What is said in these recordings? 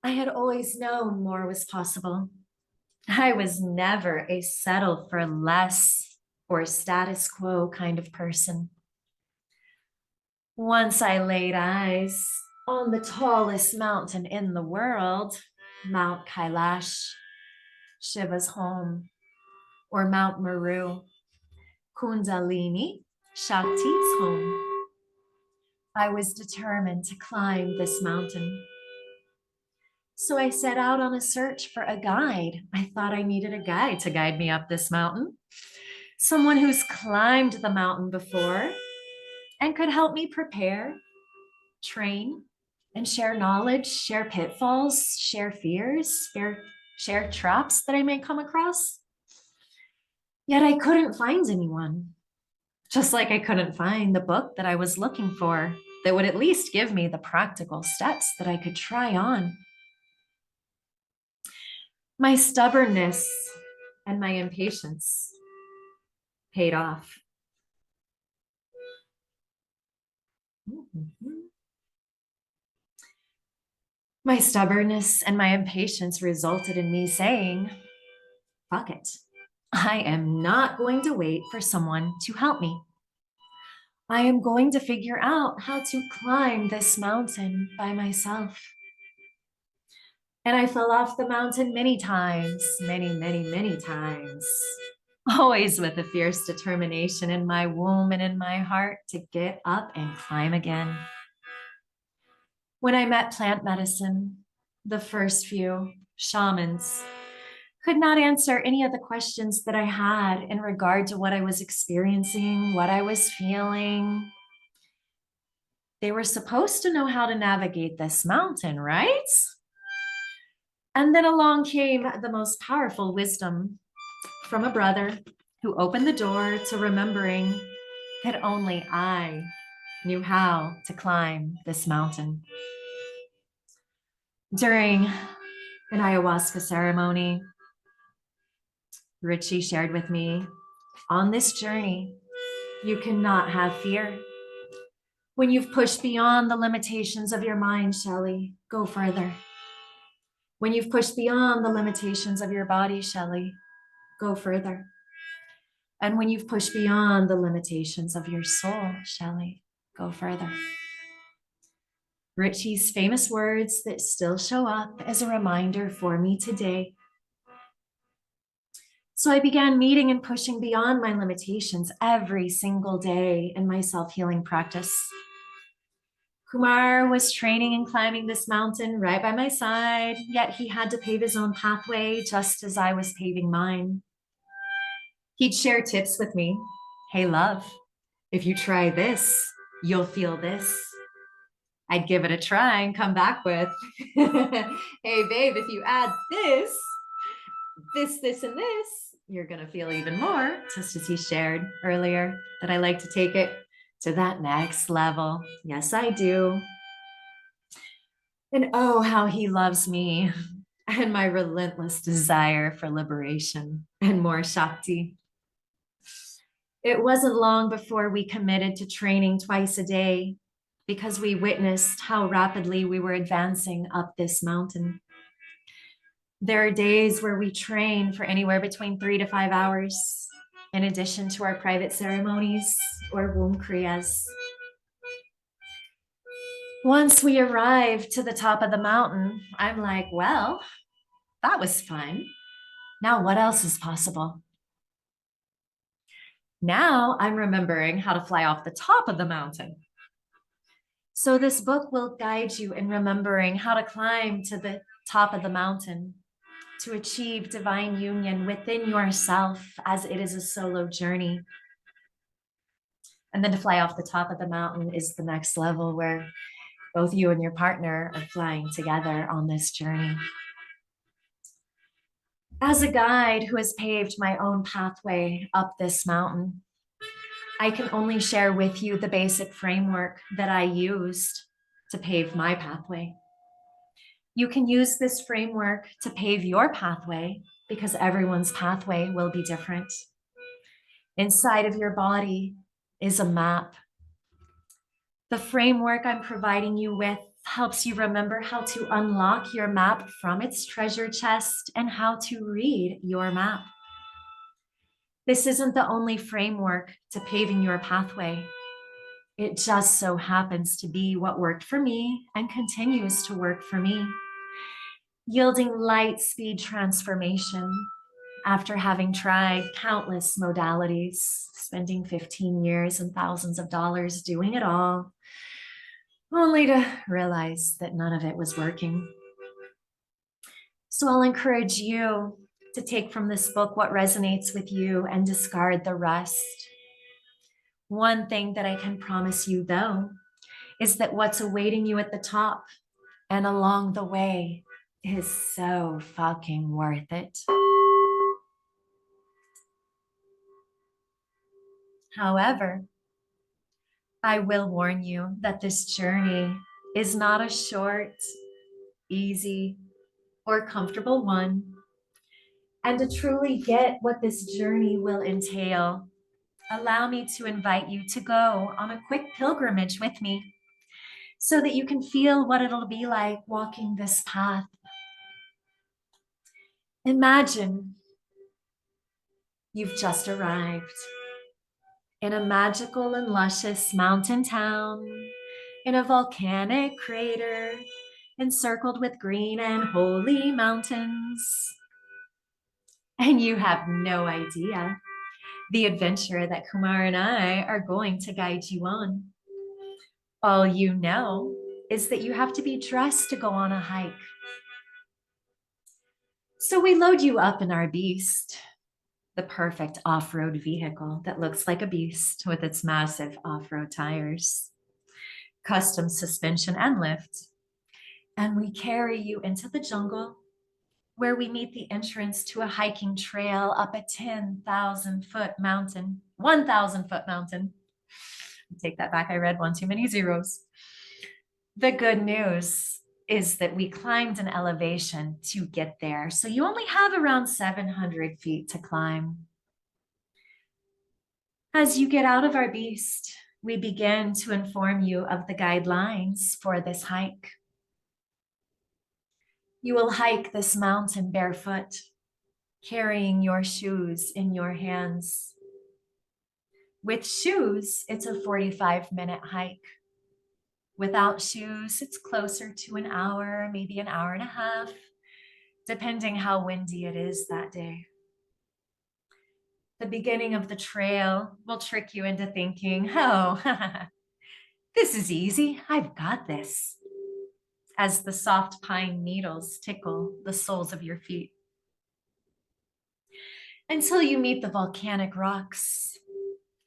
I had always known more was possible. I was never a settle for less or status quo kind of person. Once I laid eyes on the tallest mountain in the world, Mount Kailash, Shiva's home, or Mount Meru, Kundalini, Shakti's home, I was determined to climb this mountain. So I set out on a search for a guide. I thought I needed a guide to guide me up this mountain, someone who's climbed the mountain before and could help me prepare, train, and share knowledge, share pitfalls, share fears, share traps that I may come across. Yet I couldn't find anyone, just like I couldn't find the book that I was looking for that would at least give me the practical steps that I could try on. My stubbornness and my impatience paid off. My stubbornness and my impatience resulted in me saying, fuck it. I am not going to wait for someone to help me. I am going to figure out how to climb this mountain by myself. And I fell off the mountain many times, many times, always with a fierce determination in my womb and in my heart to get up and climb again. When I met plant medicine, the first few shamans could not answer any of the questions that I had in regard to what I was experiencing, what I was feeling. They were supposed to know how to navigate this mountain, right? And then along came the most powerful wisdom from a brother who opened the door to remembering that only I knew how to climb this mountain. During an ayahuasca ceremony, 𝐟𝐸𝐵 shared with me, on this journey, you cannot have fear. When you've pushed beyond the limitations of your mind, 𝐿𝐿𝐵, go further. When you've pushed beyond the limitations of your body, 𝐿𝐿𝐵, go further. And when you've pushed beyond the limitations of your soul, 𝐿𝐿𝐵, go further. 𝐟𝐸𝐵's famous words that still show up as a reminder for me today. So I began meeting and pushing beyond my limitations every single day in my self-healing practice. Kumar was training and climbing this mountain right by my side, yet he had to pave his own pathway just as I was paving mine. He'd share tips with me. Hey, love, if you try this, you'll feel this. I'd give it a try and come back with, hey, babe, if you add this, and this, you're going to feel even more, just as he shared earlier, that I like to take it to that next level. Yes, I do. And oh, how he loves me and my relentless desire for liberation and more Shakti. It wasn't long before we committed to training twice a day because we witnessed how rapidly we were advancing up this mountain. There are days where we train for anywhere between 3 to 5 hours, in addition to our private ceremonies or womb kriyas. Once we arrived to the top of the mountain, I'm like, well, that was fun. Now what else is possible? Now I'm remembering how to fly off the top of the mountain. So this book will guide you in remembering how to climb to the top of the mountain, to achieve divine union within yourself as it is a solo journey. And then to fly off the top of the mountain is the next level where both you and your partner are flying together on this journey. As a guide who has paved my own pathway up this mountain, I can only share with you the basic framework that I used to pave my pathway. You can use this framework to pave your pathway because everyone's pathway will be different. Inside of your body is a map. The framework I'm providing you with helps you remember how to unlock your map from its treasure chest and how to read your map. This isn't the only framework to paving your pathway. It just so happens to be what worked for me and continues to work for me, yielding light speed transformation after having tried countless modalities, spending 15 years and thousands of dollars doing it all, only to realize that none of it was working. So I'll encourage you to take from this book what resonates with you and discard the rest. One thing that I can promise you, though, is that what's awaiting you at the top and along the way is so fucking worth it. However, I will warn you that this journey is not a short, easy, or comfortable one. And to truly get what this journey will entail, allow me to invite you to go on a quick pilgrimage with me so that you can feel what it'll be like walking this path. Imagine you've just arrived in a magical and luscious mountain town, in a volcanic crater, encircled with green and holy mountains. And you have no idea the adventure that Kumar and I are going to guide you on. All you know is that you have to be dressed to go on a hike. So we load you up in our beast, the perfect off-road vehicle that looks like a beast with its massive off-road tires, custom suspension and lift. And we carry you into the jungle where we meet the entrance to a hiking trail up a 10,000-foot mountain, 1,000-foot mountain. Take that back, I read one too many zeros. The good news is that we climbed an elevation to get there. So you only have around 700 feet to climb. As you get out of our beast, we begin to inform you of the guidelines for this hike. You will hike this mountain barefoot, carrying your shoes in your hands. With shoes, it's a 45-minute hike. Without shoes, it's closer to an hour, maybe an hour and a half, depending how windy it is that day. The beginning of the trail will trick you into thinking, oh, this is easy, I've got this, as the soft pine needles tickle the soles of your feet. Until you meet the volcanic rocks,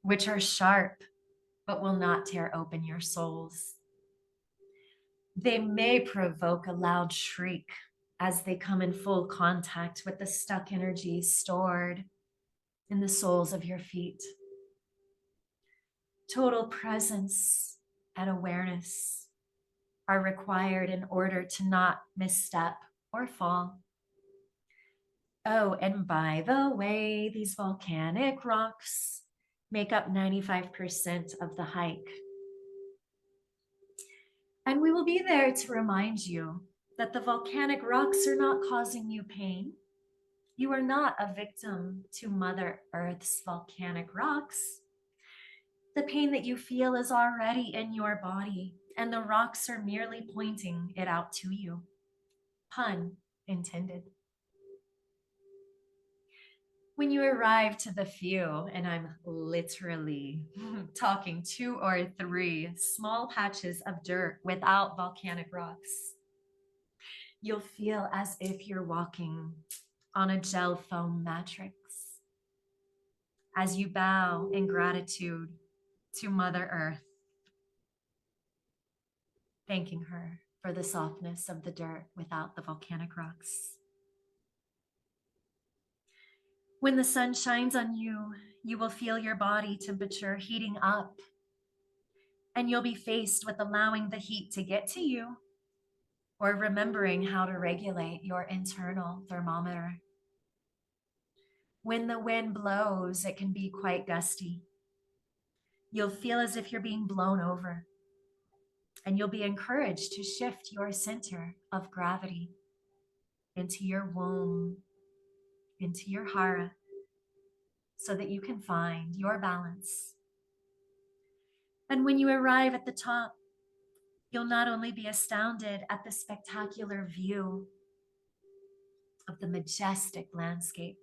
which are sharp, but will not tear open your soles. They may provoke a loud shriek as they come in full contact with the stuck energy stored in the soles of your feet. Total presence and awareness are required in order to not misstep or fall. Oh, and by the way, these volcanic rocks make up 95% of the hike. And we will be there to remind you that the volcanic rocks are not causing you pain. You are not a victim to Mother Earth's volcanic rocks. The pain that you feel is already in your body, and the rocks are merely pointing it out to you. Pun intended. When you arrive to the few, and I'm literally talking 2 or 3 small patches of dirt without volcanic rocks, you'll feel as if you're walking on a gel foam matrix. As you bow in gratitude to Mother Earth, thanking her for the softness of the dirt without the volcanic rocks. When the sun shines on you, you will feel your body temperature heating up, and you'll be faced with allowing the heat to get to you or remembering how to regulate your internal thermometer. When the wind blows, it can be quite gusty. You'll feel as if you're being blown over. And you'll be encouraged to shift your center of gravity into your womb, into your hara, so that you can find your balance. And when you arrive at the top, you'll not only be astounded at the spectacular view of the majestic landscape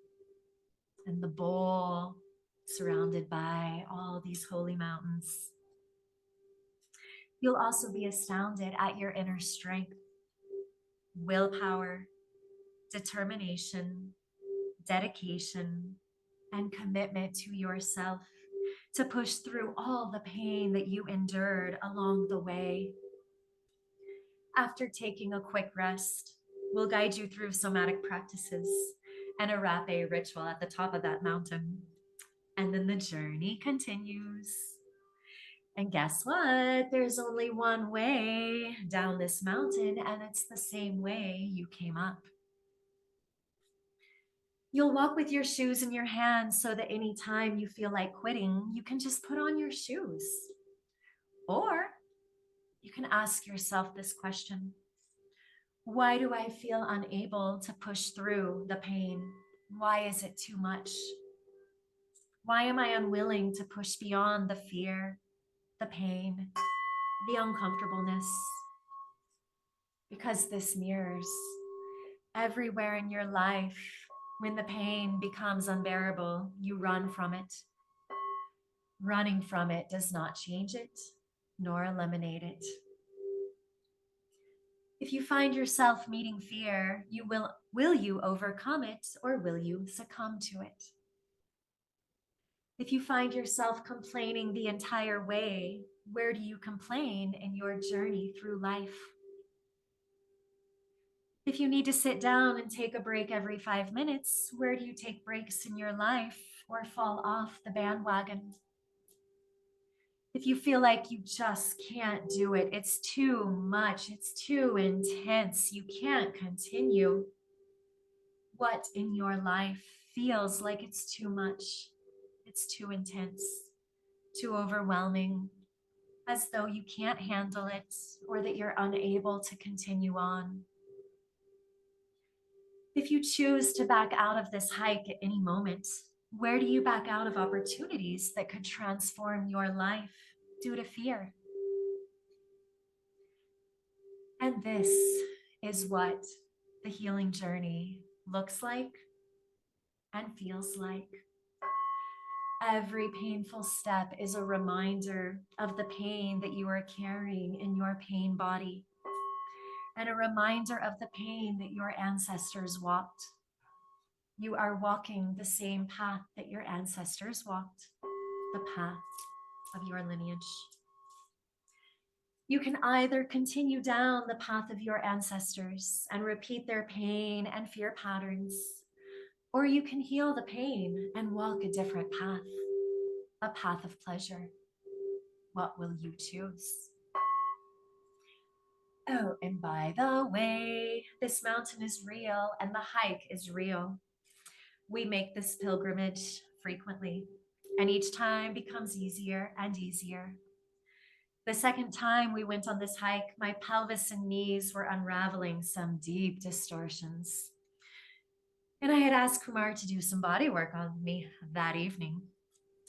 and the bowl surrounded by all these holy mountains, you'll also be astounded at your inner strength, willpower, determination, dedication, and commitment to yourself to push through all the pain that you endured along the way. After taking a quick rest, we'll guide you through somatic practices and a 𝐟𝐴 ritual at the top of that mountain. And then the journey continues. And guess what? There's only one way down this mountain, and it's the same way you came up. You'll walk with your shoes in your hands so that anytime you feel like quitting, you can just put on your shoes. Or you can ask yourself this question: why do I feel unable to push through the pain? Why is it too much? Why am I unwilling to push beyond the fear, the pain, the uncomfortableness? Because this mirrors everywhere in your life. When the pain becomes unbearable, you run from it. Running from it does not change it, nor eliminate it. If you find yourself meeting fear, will you overcome it, or will you succumb to it? If you find yourself complaining the entire way, where do you complain in your journey through life? If you need to sit down and take a break every 5 minutes, where do you take breaks in your life or fall off the bandwagon? If you feel like you just can't do it, it's too much, it's too intense, you can't continue, what in your life feels like it's too much, it's too intense, too overwhelming, as though you can't handle it or that you're unable to continue on? If you choose to back out of this hike at any moment, where do you back out of opportunities that could transform your life due to fear? And this is what the healing journey looks like and feels like. Every painful step is a reminder of the pain that you are carrying in your pain body, and a reminder of the pain that your ancestors walked. You are walking the same path that your ancestors walked, the path of your lineage. You can either continue down the path of your ancestors and repeat their pain and fear patterns, or you can heal the pain and walk a different path, a path of pleasure. What will you choose? Oh, and by the way, this mountain is real and the hike is real. We make this pilgrimage frequently, and each time becomes easier and easier. The second time we went on this hike, my pelvis and knees were unraveling some deep distortions. And I had asked Kumar to do some body work on me that evening.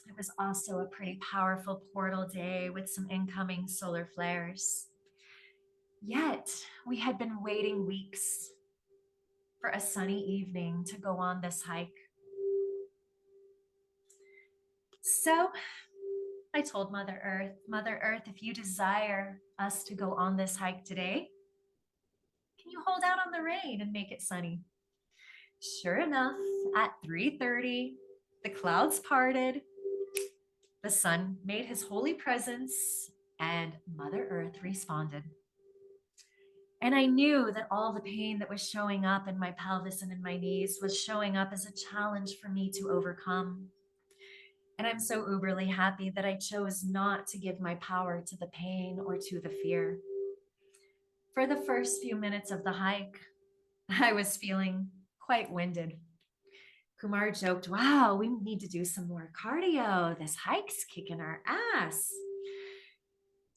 It was also a pretty powerful portal day with some incoming solar flares. Yet we had been waiting weeks for a sunny evening to go on this hike. So I told Mother Earth, if you desire us to go on this hike today, can you hold out on the rain and make it sunny? Sure enough, at 3:30, the clouds parted, the sun made his holy presence, and Mother Earth responded. And I knew that all the pain that was showing up in my pelvis and in my knees was showing up as a challenge for me to overcome. And I'm so uberly happy that I chose not to give my power to the pain or to the fear. For the first few minutes of the hike, I was feeling quite winded. Kumar joked, wow, we need to do some more cardio. This hike's kicking our ass.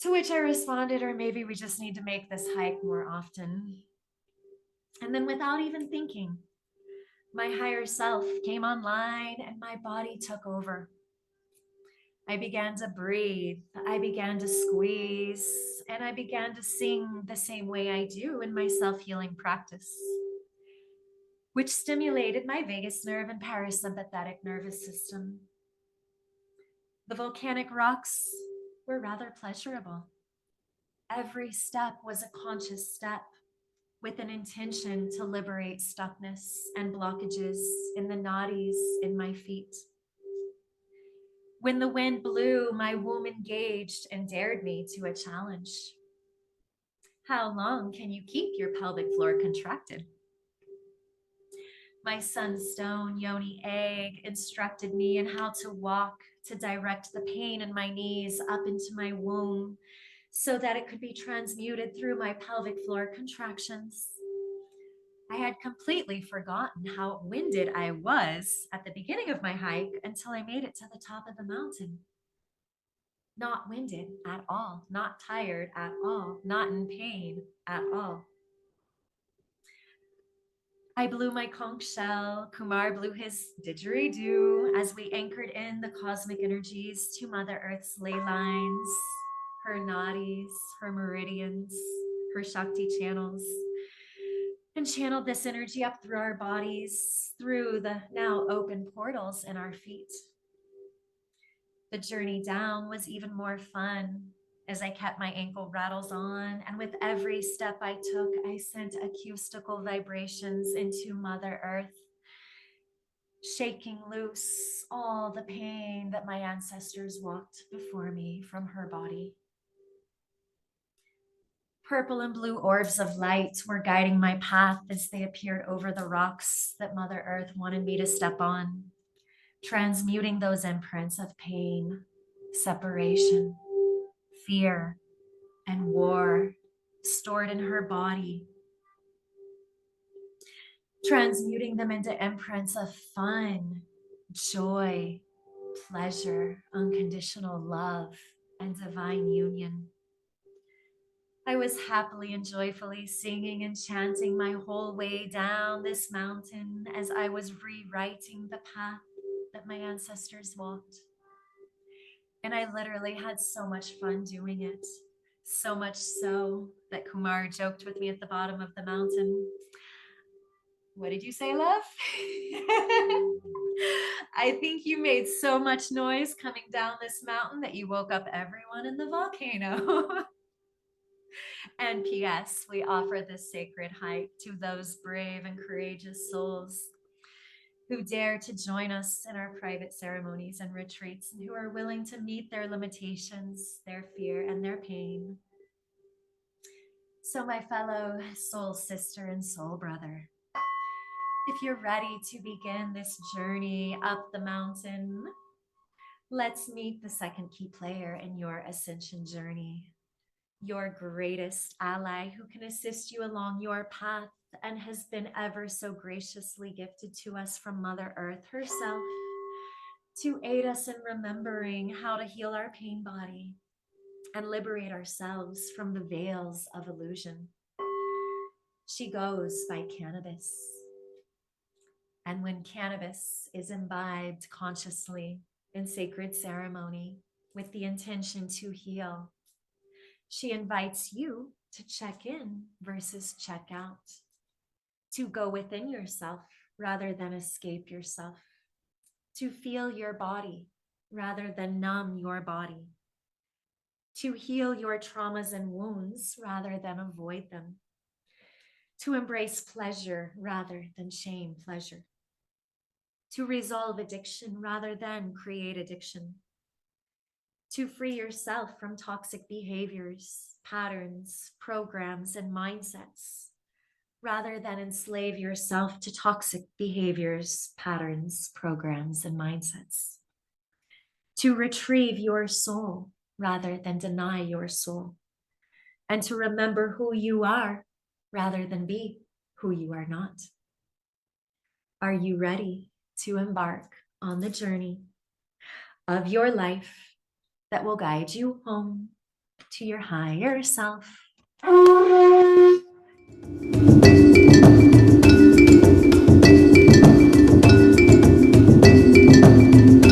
To which I responded, or maybe we just need to make this hike more often. And then without even thinking, my higher self came online and my body took over. I began to breathe, I began to squeeze, and I began to sing the same way I do in my self-healing practice, which stimulated my vagus nerve and parasympathetic nervous system. The volcanic rocks were rather pleasurable. Every step was a conscious step with an intention to liberate stuckness and blockages in the nadis in my feet. When the wind blew, my womb engaged and dared me to a challenge. How long can you keep your pelvic floor contracted? My sunstone yoni egg instructed me in how to walk to direct the pain in my knees up into my womb so that it could be transmuted through my pelvic floor contractions. I had completely forgotten how winded I was at the beginning of my hike until I made it to the top of the mountain. Not winded at all, not tired at all, not in pain at all. I blew my conch shell, Kumar blew his didgeridoo as we anchored in the cosmic energies to Mother Earth's ley lines, her nadis, her meridians, her Shakti channels, and channeled this energy up through our bodies, through the now open portals in our feet. The journey down was even more fun as I kept my ankle rattles on, and with every step I took, I sent acoustical vibrations into Mother Earth, shaking loose all the pain that my ancestors walked before me from her body. Purple and blue orbs of light were guiding my path as they appeared over the rocks that Mother Earth wanted me to step on, transmuting those imprints of pain, separation, fear, and war stored in her body, transmuting them into imprints of fun, joy, pleasure, unconditional love, and divine union. I was happily and joyfully singing and chanting my whole way down this mountain as I was rewriting the path that my ancestors walked. And I literally had so much fun doing it. So much so that Kumar joked with me at the bottom of the mountain. What did you say, love? I think you made so much noise coming down this mountain that you woke up everyone in the volcano. And P.S., we offer this sacred hike to those brave and courageous souls who dare to join us in our private ceremonies and retreats, and who are willing to meet their limitations, their fear, and their pain. So my fellow soul sister and soul brother, if you're ready to begin this journey up the mountain, let's meet the second key player in your ascension journey, your greatest ally who can assist you along your path and has been ever so graciously gifted to us from Mother Earth herself to aid us in remembering how to heal our pain body and liberate ourselves from the veils of illusion. She goes by cannabis. And when cannabis is imbibed consciously in sacred ceremony with the intention to heal, she invites you to check in versus check out, to go within yourself rather than escape yourself, to feel your body rather than numb your body, to heal your traumas and wounds rather than avoid them, to embrace pleasure rather than shame pleasure, to resolve addiction rather than create addiction, to free yourself from toxic behaviors, patterns, programs, and mindsets, rather than enslave yourself to toxic behaviors, patterns, programs, and mindsets, to retrieve your soul rather than deny your soul, and to remember who you are rather than be who you are not. Are you ready to embark on the journey of your life that will guide you home to your higher self.